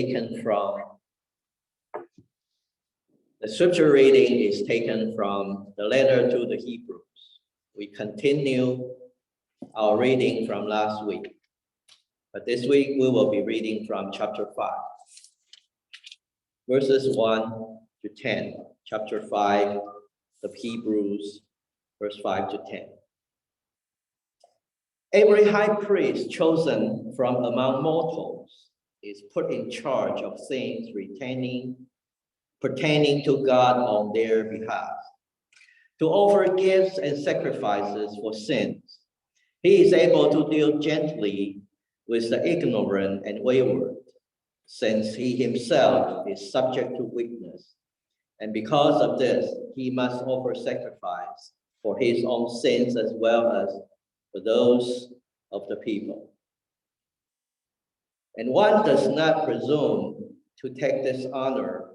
taken from, the scripture reading is taken from the letter to the Hebrews. We continue our reading from last week, but this week we will be reading from chapter 5, verses 1 to 10. Chapter 5 of Hebrews, verse 5 to 10. Every high priest chosen from among mortals is put in charge of things pertaining to God on their behalf, to offer gifts and sacrifices for sins. He is able to deal gently with the ignorant and wayward, since he himself is subject to weakness. And because of this, he must offer sacrifice for his own sins as well as for those of the people. And one does not presume to take this honor,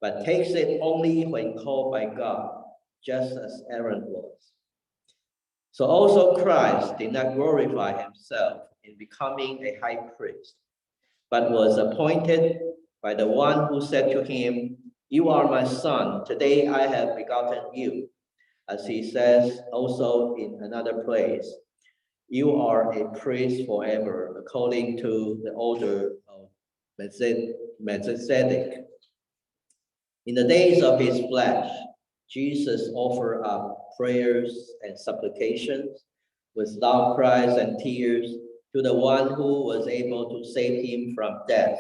but takes it only when called by God, just as Aaron was. So also Christ did not glorify himself in becoming a high priest, but was appointed by the one who said to him, "You are my son, today I have begotten you." As he says also in another place, "You are a priest forever, according to the order of Melchizedek." In the days of his flesh, Jesus offered up prayers and supplications with loud cries and tears to the one who was able to save him from death.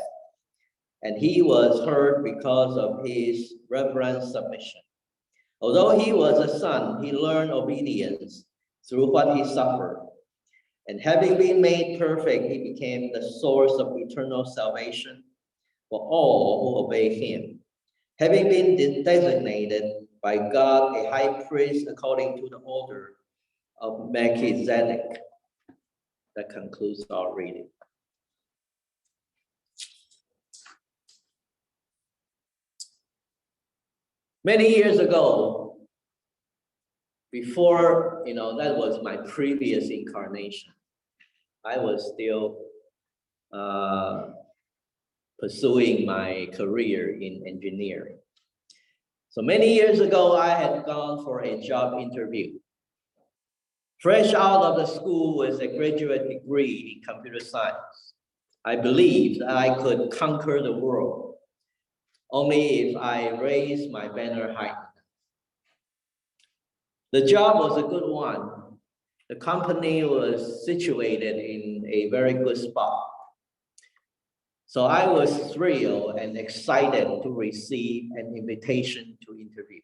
And he was heard because of his reverent submission. Although he was a son, he learned obedience through what he suffered. And having been made perfect, he became the source of eternal salvation for all who obey him. Having been designated by God a high priest according to the order of Melchizedek. That concludes our reading. Many years ago, before, that was my previous incarnation, I was still pursuing my career in engineering. So many years ago, I had gone for a job interview. Fresh out of the school with a graduate degree in computer science, I believed that I could conquer the world, only if I raised my banner high. The job was a good one. The company was situated in a very good spot. So I was thrilled and excited to receive an invitation to interview.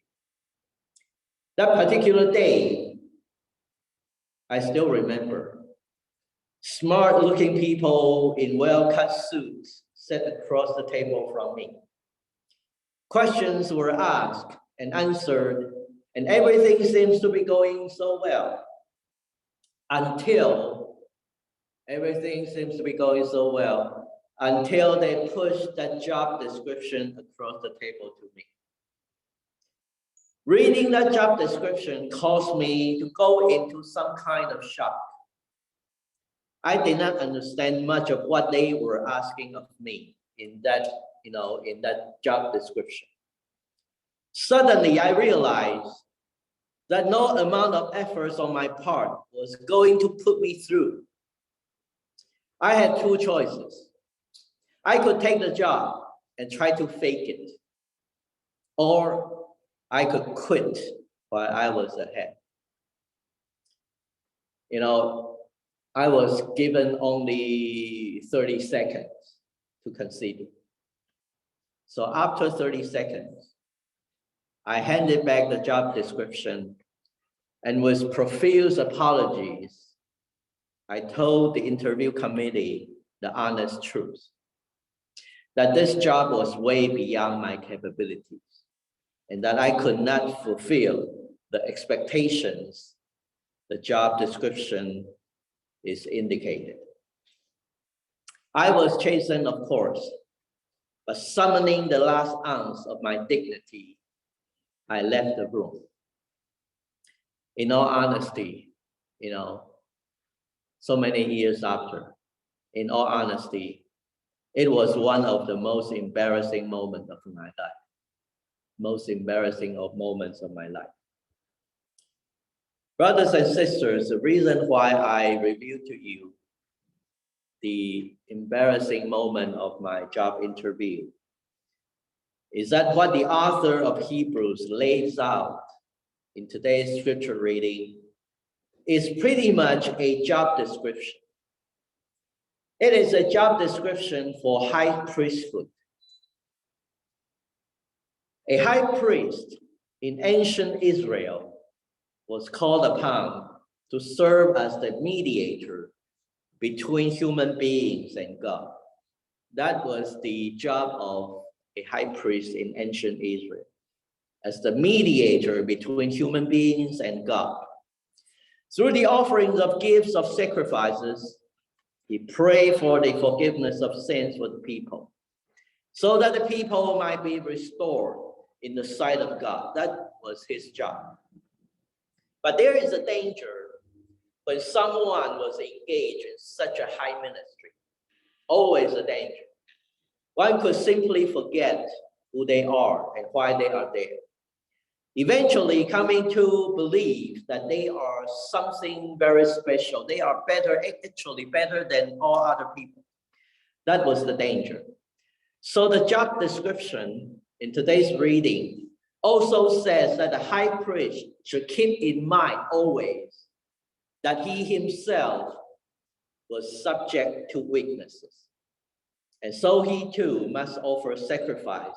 That particular day, I still remember, smart-looking people in well-cut suits sat across the table from me. Questions were asked and answered, and everything seems to be going so well. Until they pushed that job description across the table to me. Reading that job description caused me to go into some kind of shock. I did not understand much of what they were asking of me in that job description. Suddenly, I realized that no amount of efforts on my part was going to put me through. I had two choices. I could take the job and try to fake it, or I could quit while I was ahead. I was given only 30 seconds to consider. So after 30 seconds, I handed back the job description, and with profuse apologies, I told the interview committee the honest truth, that this job was way beyond my capabilities, and that I could not fulfill the expectations the job description is indicated. I was chastened, of course, but summoning the last ounce of my dignity, I left the room. In all honesty, so many years after, in all honesty, It was one of the most embarrassing moments of my life. Most embarrassing of moments of my life. Brothers and sisters, the reason why I review to you the embarrassing moment of my job interview is that what the author of Hebrews lays out in today's scripture reading is pretty much a job description. It is a job description for high priesthood. A high priest in ancient Israel was called upon to serve as the mediator between human beings and God. That was the job of a high priest in ancient Israel, as the mediator between human beings and God. Through the offerings of gifts of sacrifices, he prayed for the forgiveness of sins for the people, so that the people might be restored in the sight of God. That was his job. But there is a danger when someone was engaged in such a high ministry. Always a danger. One could simply forget who they are and why they are there, eventually coming to believe that they are something very special. They are better, actually better than all other people. That was the danger. So the job description in today's reading also says that the high priest should keep in mind always that he himself was subject to weaknesses. And so he too must offer sacrifice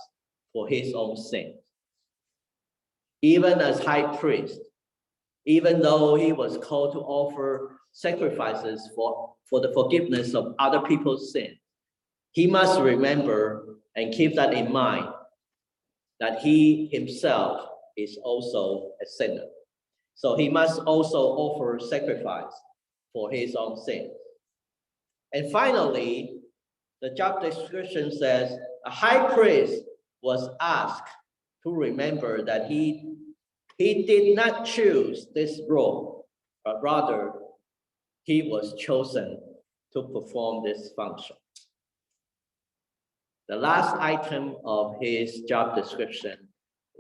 for his own sins. Even as high priest, even though he was called to offer sacrifices for the forgiveness of other people's sins, he must remember and keep that in mind, that he himself is also a sinner. So he must also offer sacrifice for his own sins. And finally, the job description says a high priest was asked to remember that he did not choose this role, but rather he was chosen to perform this function. The last item of his job description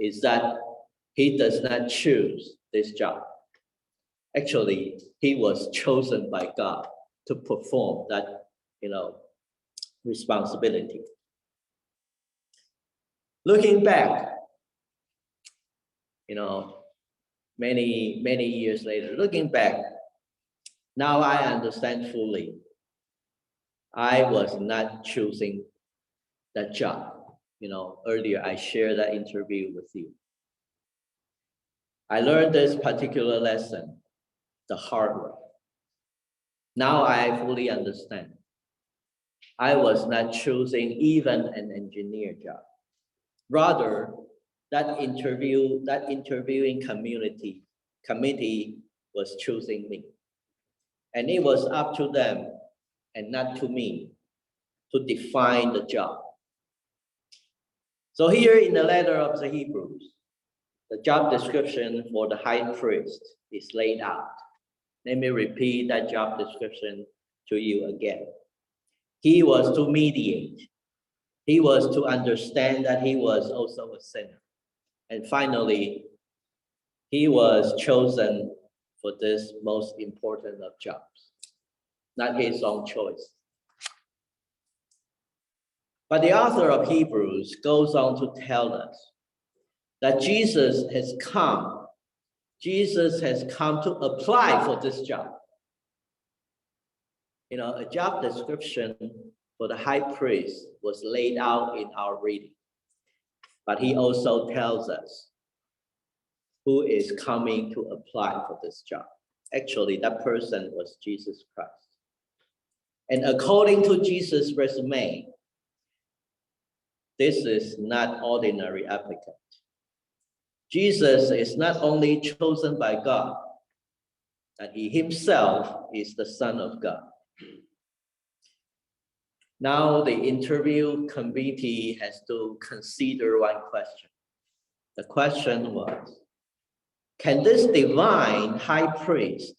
is that he does not choose this job. Actually, he was chosen by God to perform that, responsibility. Looking back, many years later, looking back, now I understand fully. I was not choosing that job. Earlier I shared that interview with you. I learned this particular lesson the hard way. Now I fully understand. I was not choosing even an engineer job. Rather, that interviewing committee was choosing me. And it was up to them and not to me to define the job. So here in the letter of the Hebrews, the job description for the high priest is laid out. Let me repeat that job description to you again. He was to mediate. He was to understand that he was also a sinner. And finally, he was chosen for this most important of jobs, not his own choice. But the author of Hebrews goes on to tell us that Jesus has come to apply for this job. A job description for the high priest was laid out in our reading. But he also tells us who is coming to apply for this job. Actually, that person was Jesus Christ. And according to Jesus' resume, this is not ordinary applicant. Jesus is not only chosen by God, that he himself is the Son of God. Now the interview committee has to consider one question. The question was, can this divine high priest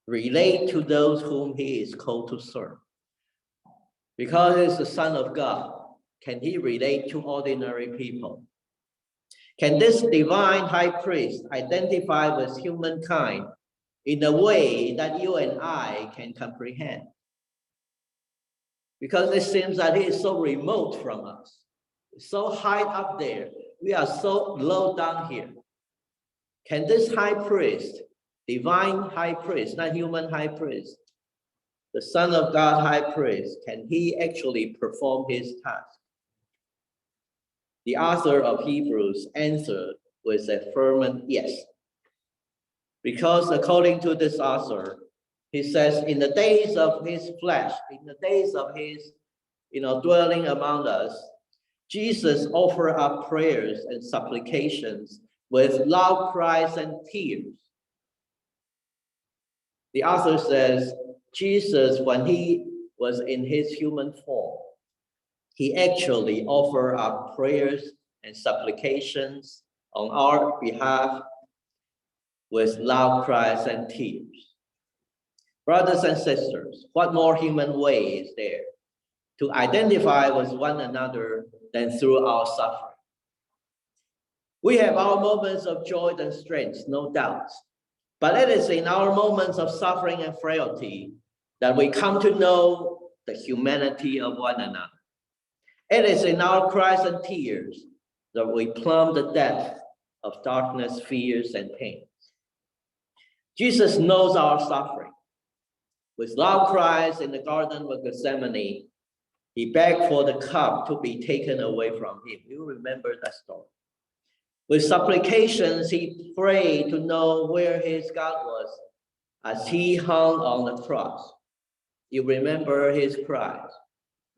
relate to those whom he is called to serve? Because he's the Son of God, can he relate to ordinary people? Can this divine high priest identify with humankind in a way that you and I can comprehend? Because it seems that he is so remote from us, so high up there. We are so low down here. Can this high priest, divine high priest, not human high priest, the Son of God high priest, can he actually perform his task? The author of Hebrews answered with a fervent yes. Because according to this author, he says, in the days of his flesh, in the days of his dwelling among us, Jesus offered up prayers and supplications with loud cries and tears. The author says, Jesus, when he was in his human form, he actually offered up prayers and supplications on our behalf with loud cries and tears. Brothers and sisters, what more human way is there to identify with one another than through our suffering? We have our moments of joy and strength, no doubt. But it is in our moments of suffering and frailty that we come to know the humanity of one another. It is in our cries and tears that we plumb the depth of darkness, fears, and pains. Jesus knows our suffering. With loud cries in the Garden of Gethsemane, he begged for the cup to be taken away from him. You remember that story. With supplications, he prayed to know where his God was as he hung on the cross. You remember his cries,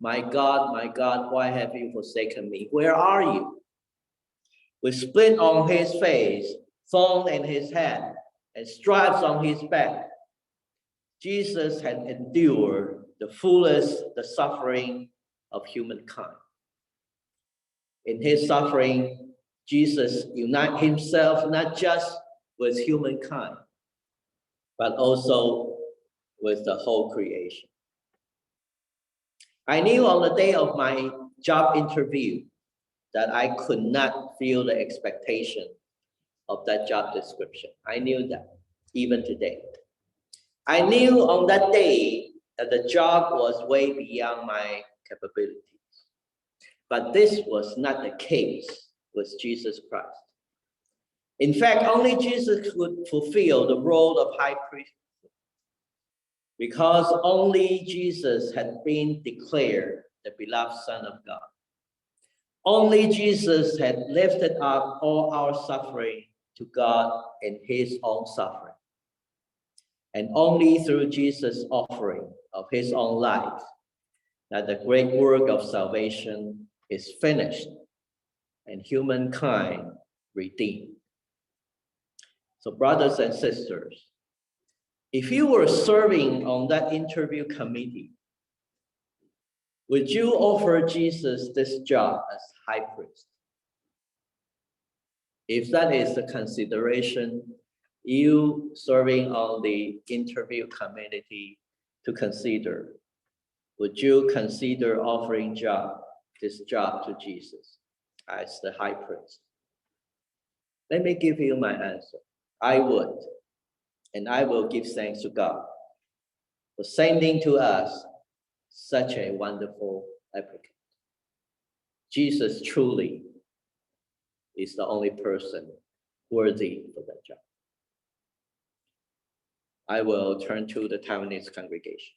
my God, why have you forsaken me? Where are you? With split on his face, thorn in his head, and stripes on his back, Jesus had endured the fullest the suffering of humankind. In his suffering, Jesus united himself not just with humankind, but also with the whole creation. I knew on the day of my job interview that I could not feel the expectation of that job description. I knew that, even today. I knew on that day that the job was way beyond my capabilities. But this was not the case with Jesus Christ. In fact, only Jesus could fulfill the role of high priest, because only Jesus had been declared the beloved Son of God. Only Jesus had lifted up all our suffering to God in his own suffering. And only through Jesus' offering of his own life that the great work of salvation is finished and humankind redeemed. So brothers and sisters, if you were serving on that interview committee, would you offer Jesus this job as high priest? If that is the consideration you serving on the interview committee to consider, would you consider offering this job to Jesus as the high priest? Let me give you my answer. I would, and I will give thanks to God for sending to us such a wonderful applicant. Jesus truly is the only person worthy for that job. I will turn to the Taiwanese congregation.